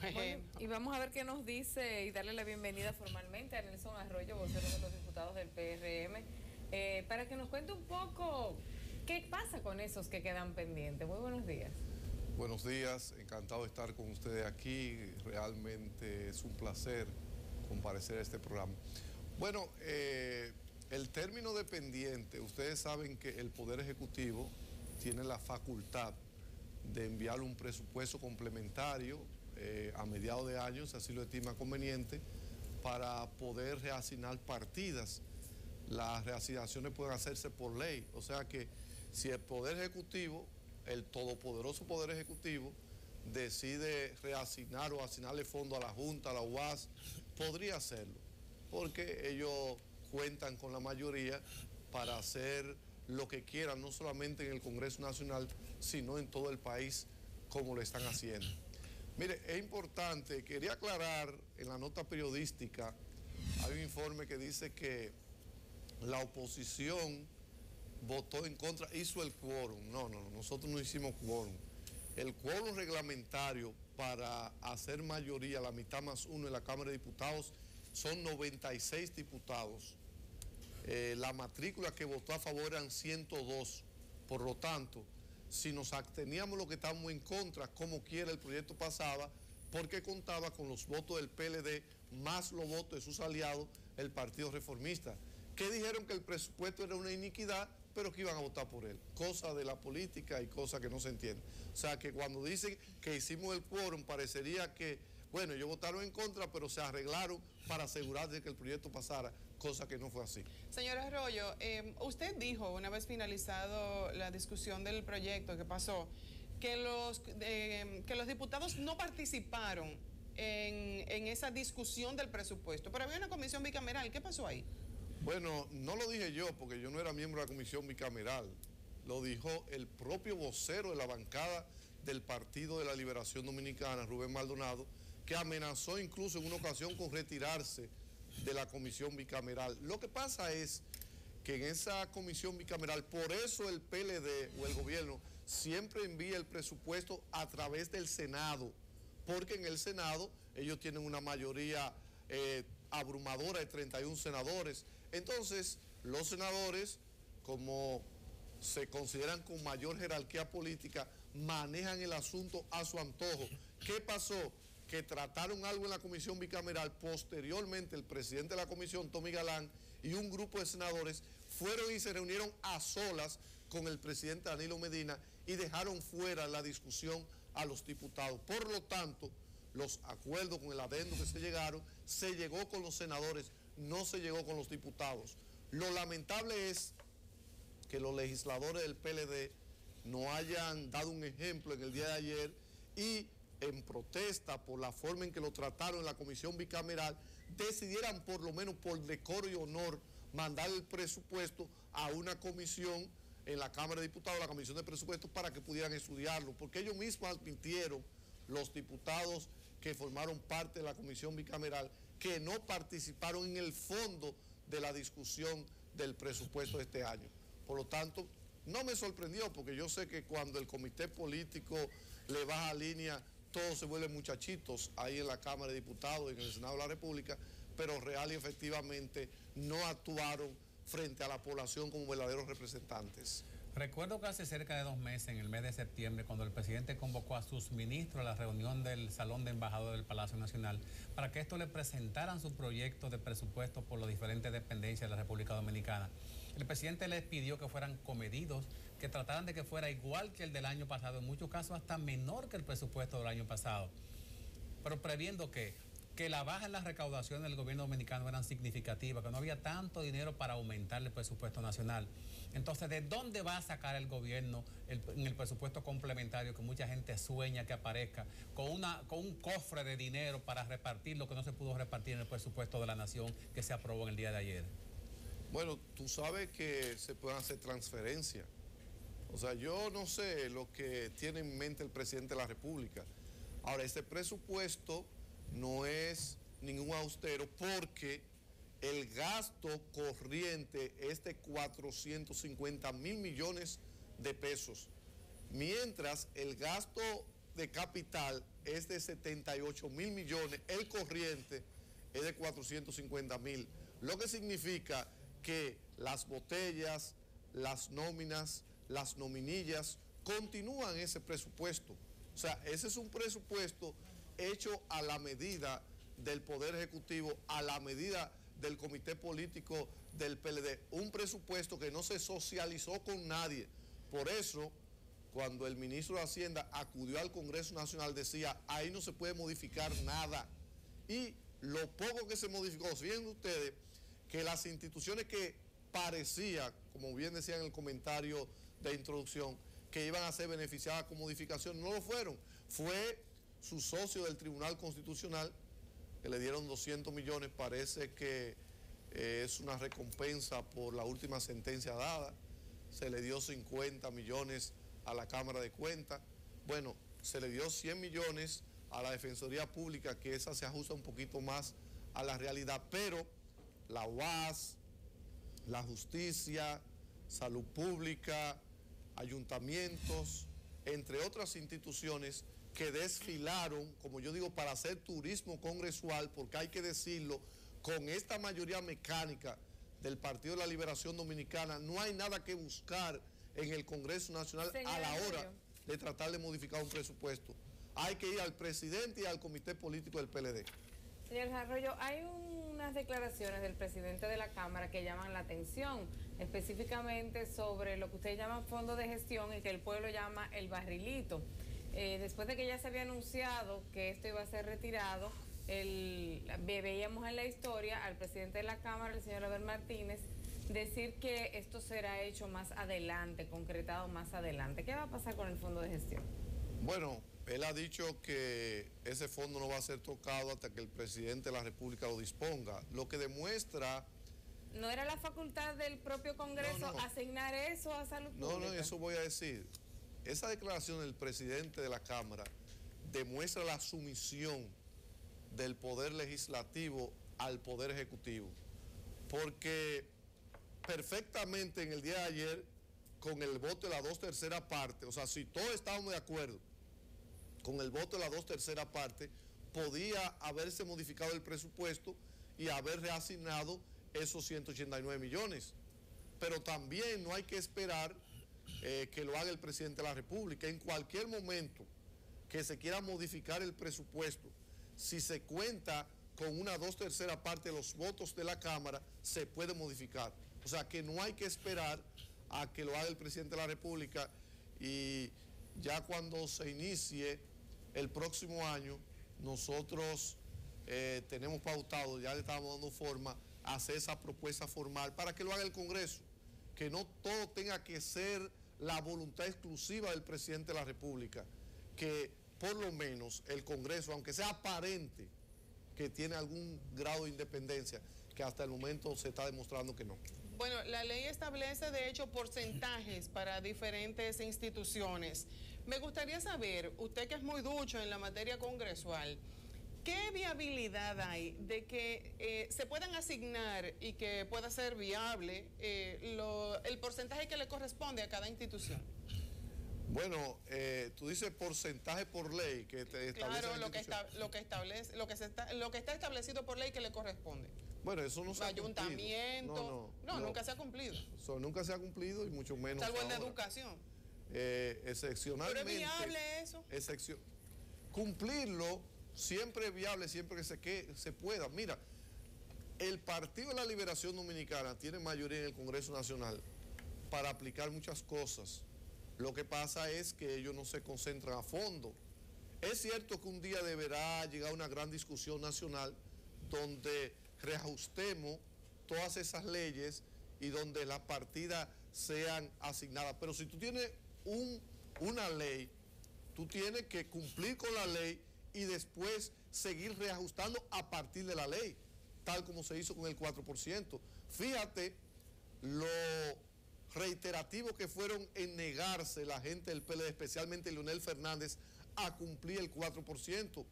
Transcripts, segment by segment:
Bueno, y vamos a ver qué nos dice y darle la bienvenida formalmente a Nelson Arroyo, vocero de los diputados del PRM, para que nos cuente un poco qué pasa con esos que quedan pendientes. Muy buenos días. Buenos días, encantado de estar con ustedes aquí. Realmente es un placer comparecer a este programa. Bueno, el término de pendiente, ustedes saben que el Poder Ejecutivo tiene la facultad de enviar un presupuesto complementario a mediados de año, si así lo estima conveniente, para poder reasignar partidas. Las reasignaciones pueden hacerse por ley, o sea que si el Poder Ejecutivo, el todopoderoso Poder Ejecutivo, decide reasignar o asignarle fondos a la Junta, a la UAS, podría hacerlo, porque ellos cuentan con la mayoría para hacer lo que quieran, no solamente en el Congreso Nacional, sino en todo el país, como lo están haciendo. Mire, es importante, quería aclarar, en la nota periodística, hay un informe que dice que la oposición votó en contra, hizo el quórum. No, nosotros no hicimos quórum. El quórum reglamentario para hacer mayoría, la mitad más uno en la Cámara de Diputados, son 96 diputados. La matrícula que votó a favor eran 102. Por lo tanto, si nos absteníamos lo que estábamos en contra, como quiera el proyecto pasaba, porque contaba con los votos del PLD más los votos de sus aliados, el Partido Reformista, que dijeron que el presupuesto era una iniquidad, pero que iban a votar por él. Cosa de la política y cosa que no se entiende. O sea que cuando dicen que hicimos el quórum, parecería que, bueno, ellos votaron en contra, pero se arreglaron para asegurarse de que el proyecto pasara, cosa que no fue así. Señor Arroyo, usted dijo, una vez finalizado la discusión del proyecto que pasó, que los diputados no participaron en esa discusión del presupuesto, pero había una comisión bicameral. ¿Qué pasó ahí? Bueno, no lo dije yo, porque yo no era miembro de la comisión bicameral. Lo dijo el propio vocero de la bancada del Partido de la Liberación Dominicana, Rubén Maldonado, que amenazó incluso en una ocasión con retirarse de la comisión bicameral. Lo que pasa es que en esa comisión bicameral, por eso el PLD o el gobierno siempre envía el presupuesto a través del Senado, porque en el Senado ellos tienen una mayoría abrumadora de 31 senadores. Entonces, los senadores, como se consideran con mayor jerarquía política, manejan el asunto a su antojo. ¿Qué pasó? Que trataron algo en la comisión bicameral, posteriormente el presidente de la comisión, Tommy Galán, y un grupo de senadores fueron y se reunieron a solas con el presidente Danilo Medina y dejaron fuera la discusión a los diputados. Por lo tanto, los acuerdos con el adendo que se llegó con los senadores, no se llegó con los diputados. Lo lamentable es que los legisladores del PLD no hayan dado un ejemplo en el día de ayer y en protesta por la forma en que lo trataron en la comisión bicameral, decidieran por lo menos por decoro y honor mandar el presupuesto a una comisión en la Cámara de Diputados, la Comisión de Presupuestos, para que pudieran estudiarlo, porque ellos mismos admitieron, los diputados que formaron parte de la comisión bicameral, que no participaron en el fondo de la discusión del presupuesto de este año. Por lo tanto, no me sorprendió, porque yo sé que cuando el comité político le baja línea, todos se vuelven muchachitos ahí en la Cámara de Diputados y en el Senado de la República, pero real y efectivamente no actuaron frente a la población como verdaderos representantes. Recuerdo que hace cerca de 2 meses, en el mes de septiembre, cuando el presidente convocó a sus ministros a la reunión del Salón de Embajadores del Palacio Nacional para que estos le presentaran su proyecto de presupuesto por las diferentes dependencias de la República Dominicana. El presidente les pidió que fueran comedidos, que trataran de que fuera igual que el del año pasado, en muchos casos hasta menor que el presupuesto del año pasado, pero previendo que la baja en las recaudaciones del gobierno dominicano eran significativas, que no había tanto dinero para aumentar el presupuesto nacional. Entonces, ¿de dónde va a sacar el gobierno en el presupuesto complementario que mucha gente sueña que aparezca, con un cofre de dinero para repartir lo que no se pudo repartir en el presupuesto de la nación que se aprobó en el día de ayer? Bueno, tú sabes que se pueden hacer transferencias. O sea, yo no sé lo que tiene en mente el presidente de la República. Ahora, este presupuesto no es ningún austero, porque el gasto corriente es de 450 mil millones de pesos, mientras el gasto de capital es de 78.000 millones, el corriente es de 450.000, lo que significa que las botellas, las nóminas, las nominillas continúan ese presupuesto. O sea, ese es un presupuesto hecho a la medida del Poder Ejecutivo, a la medida del Comité Político del PLD, un presupuesto que no se socializó con nadie. Por eso, cuando el ministro de Hacienda acudió al Congreso Nacional, decía, ahí no se puede modificar nada. Y lo poco que se modificó, fíjense ustedes, que las instituciones que parecía, como bien decía en el comentario de introducción, que iban a ser beneficiadas con modificación, no lo fueron. Fue su socio del Tribunal Constitucional, que le dieron 200 millones, parece que es una recompensa por la última sentencia dada. Se le dio 50 millones a la Cámara de Cuentas. Bueno, se le dio 100 millones a la Defensoría Pública, que esa se ajusta un poquito más a la realidad, pero la UAS, la Justicia, Salud Pública, ayuntamientos, entre otras instituciones que desfilaron, como yo digo, para hacer turismo congresual, porque hay que decirlo, con esta mayoría mecánica del Partido de la Liberación Dominicana, no hay nada que buscar en el Congreso Nacional a la hora de tratar de modificar un presupuesto. Hay que ir al presidente y al comité político del PLD. Señor Arroyo, hay unas declaraciones del presidente de la Cámara que llaman la atención, específicamente sobre lo que usted llama fondo de gestión y que el pueblo llama el barrilito. Después de que ya se había anunciado que esto iba a ser retirado, veíamos en la historia al presidente de la Cámara, el señor Abel Martínez, decir que esto será hecho más adelante, concretado más adelante. ¿Qué va a pasar con el fondo de gestión? Bueno, él ha dicho que ese fondo no va a ser tocado hasta que el presidente de la República lo disponga, lo que demuestra... ¿No era la facultad del propio Congreso asignar eso a salud pública? No, eso voy a decir. Esa declaración del presidente de la Cámara demuestra la sumisión del Poder Legislativo al Poder Ejecutivo, porque perfectamente en el día de ayer, con el voto de la 2/3 parte, o sea, si todos estábamos de acuerdo con el voto de la 2/3 parte, podía haberse modificado el presupuesto y haber reasignado esos 189 millones. Pero también no hay que esperar que lo haga el presidente de la República. En cualquier momento que se quiera modificar el presupuesto, si se cuenta con una 2/3 parte de los votos de la Cámara, se puede modificar. O sea que no hay que esperar a que lo haga el presidente de la República, y ya cuando se inicie el próximo año, nosotros tenemos pautado, ya le estamos dando forma, a hacer esa propuesta formal para que lo haga el Congreso, que no todo tenga que ser la voluntad exclusiva del presidente de la República, que por lo menos el Congreso, aunque sea aparente que tiene algún grado de independencia, que hasta el momento se está demostrando que no. Bueno, la ley establece de hecho porcentajes para diferentes instituciones. Me gustaría saber, usted que es muy ducho en la materia congresual, ¿qué viabilidad hay de que se puedan asignar y que pueda ser viable el porcentaje que le corresponde a cada institución? Bueno, tú dices porcentaje por ley que te establece. Claro, lo que está establecido por ley que le corresponde. Bueno, eso no se ha cumplido. Ayuntamiento. No, nunca se ha cumplido. Eso nunca se ha cumplido, y mucho menos salvo en la ahora. Educación. Excepcionalmente. ¿Pero es viable eso? Cumplirlo siempre es viable, siempre que se pueda. Mira, el Partido de la Liberación Dominicana tiene mayoría en el Congreso Nacional para aplicar muchas cosas. Lo que pasa es que ellos no se concentran a fondo. Es cierto que un día deberá llegar una gran discusión nacional donde reajustemos todas esas leyes y donde las partidas sean asignadas. Pero si tú tienes una ley, tú tienes que cumplir con la ley y después seguir reajustando a partir de la ley, tal como se hizo con el 4%. Fíjate lo reiterativo que fueron en negarse la gente del PLD, especialmente Leonel Fernández, a cumplir el 4%.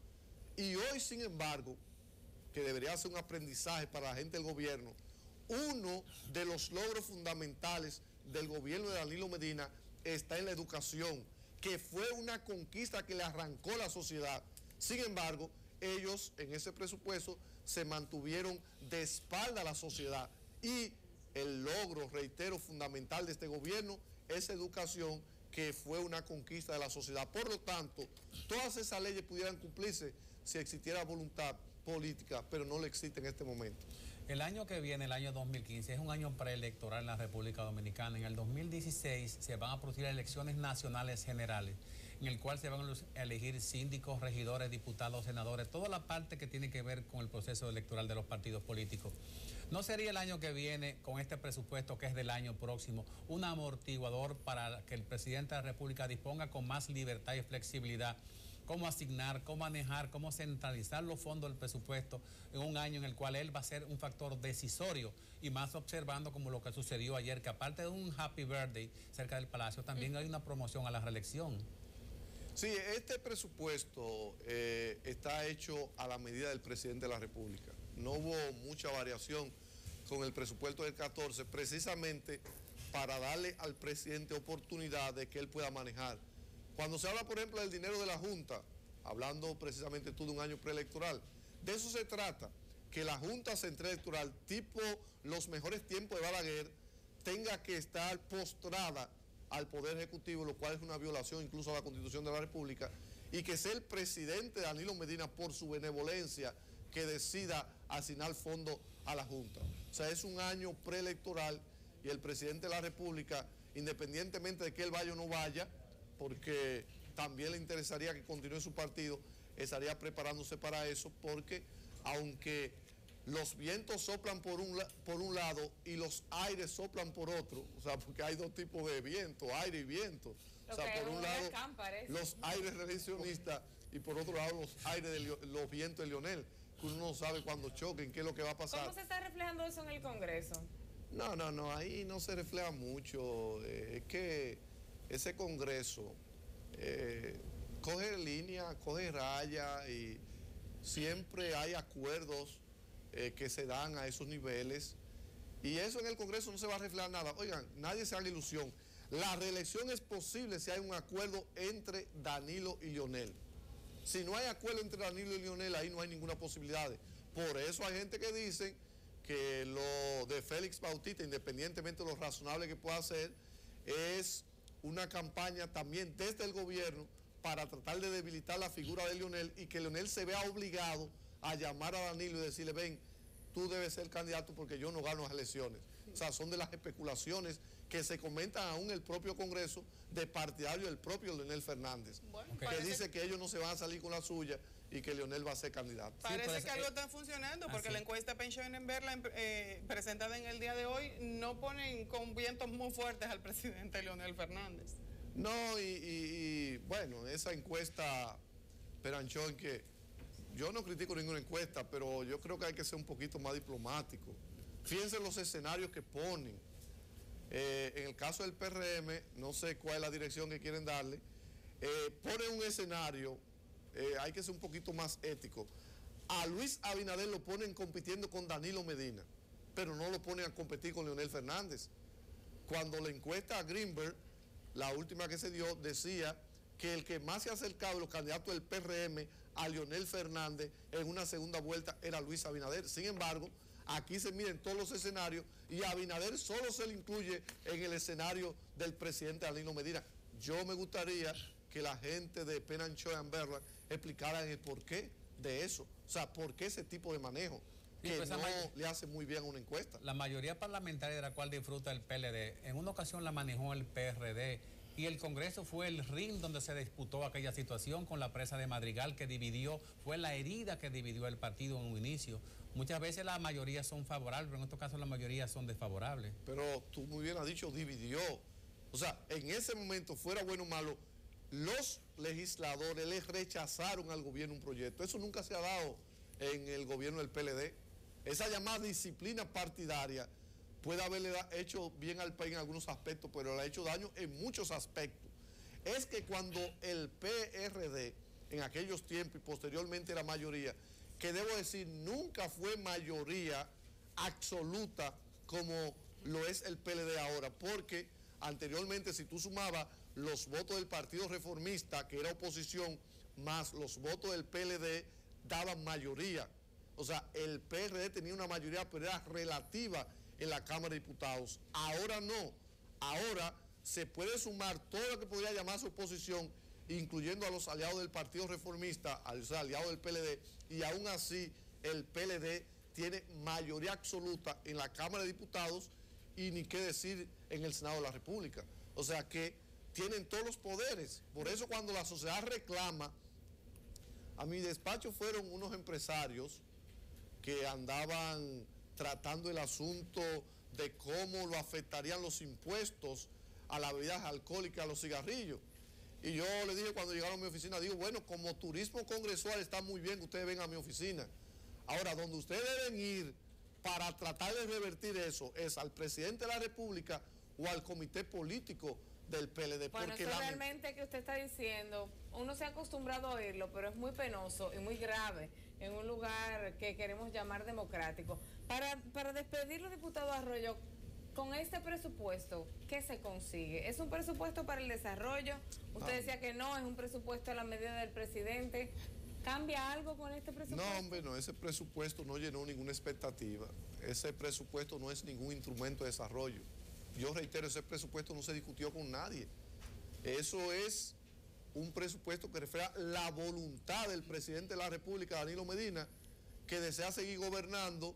Y hoy, sin embargo, que debería ser un aprendizaje para la gente del gobierno, uno de los logros fundamentales del gobierno de Danilo Medina está en la educación, que fue una conquista que le arrancó la sociedad. Sin embargo, ellos en ese presupuesto se mantuvieron de espalda a la sociedad y el logro, reitero, fundamental de este gobierno es educación, que fue una conquista de la sociedad. Por lo tanto, todas esas leyes pudieran cumplirse si existiera voluntad política, pero no le existe en este momento. El año que viene, el año 2015, es un año preelectoral en la República Dominicana. En el 2016 se van a producir elecciones nacionales generales, en el cual se van a elegir síndicos, regidores, diputados, senadores, toda la parte que tiene que ver con el proceso electoral de los partidos políticos. ¿No sería el año que viene, con este presupuesto que es del año próximo, un amortiguador para que el presidente de la República disponga con más libertad y flexibilidad cómo asignar, cómo manejar, cómo centralizar los fondos del presupuesto en un año en el cual él va a ser un factor decisorio, y más observando como lo que sucedió ayer, que aparte de un happy birthday cerca del Palacio, también hay una promoción a la reelección? Sí, este presupuesto está hecho a la medida del presidente de la República. No hubo mucha variación con el presupuesto del 14, precisamente para darle al presidente oportunidad de que él pueda manejar. Cuando se habla, por ejemplo, del dinero de la Junta, hablando precisamente tú de un año preelectoral, de eso se trata, que la Junta Central Electoral, tipo los mejores tiempos de Balaguer, tenga que estar postrada al Poder Ejecutivo, lo cual es una violación incluso a la Constitución de la República, y que sea el presidente Danilo Medina, por su benevolencia, que decida asignar fondos a la Junta. O sea, es un año preelectoral y el presidente de la República, independientemente de que él vaya o no vaya, porque también le interesaría que continúe su partido, estaría preparándose para eso, porque aunque los vientos soplan por un lado y los aires soplan por otro, o sea, porque hay dos tipos de viento, aire y viento. O sea, por un lado los aires reeleccionistas y por otro lado los aires de los vientos de Leonel, que uno no sabe cuándo choquen, qué es lo que va a pasar. ¿Cómo se está reflejando eso en el Congreso? No, ahí no se refleja mucho. Es que ese Congreso coge línea, coge raya y siempre hay acuerdos que se dan a esos niveles, y eso en el Congreso no se va a reflejar nada. Oigan, nadie se haga ilusión. La reelección es posible si hay un acuerdo entre Danilo y Leonel. Si no hay acuerdo entre Danilo y Leonel, ahí no hay ninguna posibilidad. Por eso hay gente que dice que lo de Félix Bautista, independientemente de lo razonable que pueda ser, es una campaña también desde el gobierno para tratar de debilitar la figura de Leonel, y que Leonel se vea obligado a llamar a Danilo y decirle: ven, tú debes ser candidato porque yo no gano las elecciones. O sea, son de las especulaciones que se comentan aún en el propio Congreso de partidario del propio Leonel Fernández, bueno, que dice que ellos no se van a salir con la suya y que Leonel va a ser candidato. Parece que algo está funcionando, porque la encuesta Pension en Verla, presentada en el día de hoy, no ponen con vientos muy fuertes al presidente Leonel Fernández. No, y bueno, esa encuesta, Peranchón, que yo no critico ninguna encuesta, pero yo creo que hay que ser un poquito más diplomático. Fíjense en los escenarios que ponen. En el caso del PRM, no sé cuál es la dirección que quieren darle, ponen un escenario, hay que ser un poquito más ético. A Luis Abinader lo ponen compitiendo con Danilo Medina, pero no lo ponen a competir con Leonel Fernández. Cuando la encuesta a Greenberg, la última que se dio, decía que el que más se ha acercado de los candidatos del PRM a Leonel Fernández en una segunda vuelta era Luis Abinader. Sin embargo, aquí se miden todos los escenarios y a Abinader solo se le incluye en el escenario del presidente Danilo Medina. Yo me gustaría que la gente de Penancho and Berla explicara el porqué de eso. O sea, por qué ese tipo de manejo, que pues no le hace muy bien a una encuesta. La mayoría parlamentaria de la cual disfruta el PLD, en una ocasión la manejó el PRD, y el Congreso fue el ring donde se disputó aquella situación con la presa de Madrigal, que dividió, fue la herida que dividió el partido en un inicio. Muchas veces la mayoría son favorables, pero en estos casos la mayoría son desfavorables. Pero tú muy bien has dicho, dividió. O sea, en ese momento, fuera bueno o malo, los legisladores les rechazaron al gobierno un proyecto. Eso nunca se ha dado en el gobierno del PLD. Esa llamada disciplina partidaria puede haberle hecho bien al país en algunos aspectos, pero le ha hecho daño en muchos aspectos. Es que cuando el PRD, en aquellos tiempos y posteriormente era mayoría, que debo decir, nunca fue mayoría absoluta como lo es el PLD ahora, porque anteriormente, si tú sumabas los votos del Partido Reformista, que era oposición, más los votos del PLD daban mayoría. O sea, el PRD tenía una mayoría, pero era relativa en la Cámara de Diputados. Ahora no. Ahora se puede sumar todo lo que podría llamarse oposición, incluyendo a los aliados del Partido Reformista, a los aliados del PLD, y aún así el PLD tiene mayoría absoluta en la Cámara de Diputados y ni qué decir en el Senado de la República. O sea que tienen todos los poderes. Por eso cuando la sociedad reclama, a mi despacho fueron unos empresarios que andaban tratando el asunto de cómo lo afectarían los impuestos a las bebidas alcohólicas, a los cigarrillos. Y yo le dije cuando llegaron a mi oficina, digo, bueno, como turismo congresual está muy bien que ustedes vengan a mi oficina. Ahora, donde ustedes deben ir para tratar de revertir eso es al presidente de la República o al comité político del PLD. Bueno, porque eso realmente que usted está diciendo, uno se ha acostumbrado a oírlo, pero es muy penoso y muy grave en un lugar que queremos llamar democrático. Para despedir los diputados Arroyo, con este presupuesto, ¿qué se consigue? ¿Es un presupuesto para el desarrollo? Usted decía que no, es un presupuesto a la medida del presidente. ¿Cambia algo con este presupuesto? No, hombre, no, ese presupuesto no llenó ninguna expectativa. Ese presupuesto no es ningún instrumento de desarrollo. Yo reitero, ese presupuesto no se discutió con nadie. Eso es un presupuesto que refleja la voluntad del presidente de la República, Danilo Medina, que desea seguir gobernando,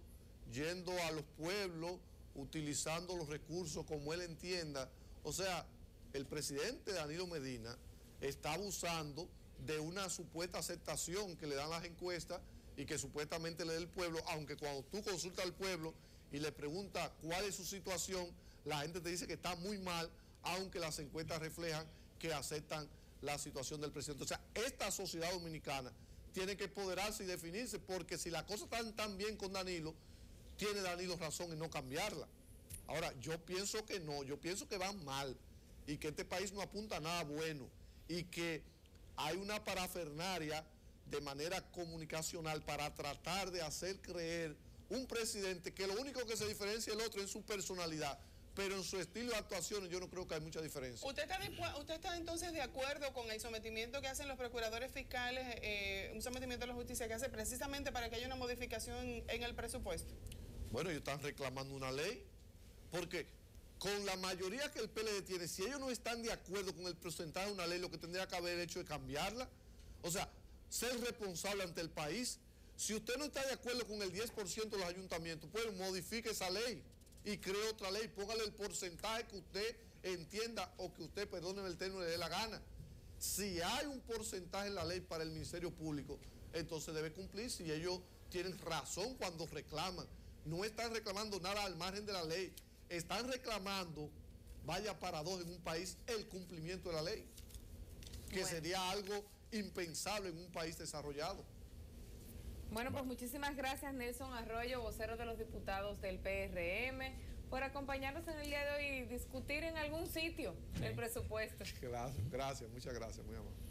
yendo a los pueblos, utilizando los recursos como él entienda. O sea, el presidente Danilo Medina está abusando de una supuesta aceptación que le dan las encuestas y que supuestamente le da el pueblo, aunque cuando tú consultas al pueblo y le preguntas cuál es su situación, la gente te dice que está muy mal, aunque las encuestas reflejan que aceptan la situación del presidente. O sea, esta sociedad dominicana tiene que empoderarse y definirse, porque si las cosas están tan bien con Danilo, tiene Danilo razón en no cambiarla. Ahora, yo pienso que no, yo pienso que van mal y que este país no apunta a nada bueno y que hay una parafernaria de manera comunicacional para tratar de hacer creer un presidente que lo único que se diferencia del otro es su personalidad, pero en su estilo de actuación yo no creo que hay mucha diferencia. ¿Usted está entonces de acuerdo con el sometimiento que hacen los procuradores fiscales, un sometimiento a la justicia que hace precisamente para que haya una modificación en el presupuesto? Bueno, ellos están reclamando una ley, porque con la mayoría que el PLD tiene, si ellos no están de acuerdo con el porcentaje de una ley, lo que tendría que haber hecho es cambiarla. O sea, ser responsable ante el país. Si usted no está de acuerdo con el 10% de los ayuntamientos, pues modifique esa ley y cree otra ley, póngale el porcentaje que usted entienda o que usted, perdone el término, le dé la gana. Si hay un porcentaje en la ley para el Ministerio Público, entonces debe cumplirse y ellos tienen razón cuando reclaman. No están reclamando nada al margen de la ley, están reclamando, vaya paradoja en un país, el cumplimiento de la ley, que sería algo impensable en un país desarrollado. Bueno, pues muchísimas gracias, Nelson Arroyo, vocero de los diputados del PRM, por acompañarnos en el día de hoy y discutir en algún sitio el presupuesto. Gracias, muchas gracias, muy amable.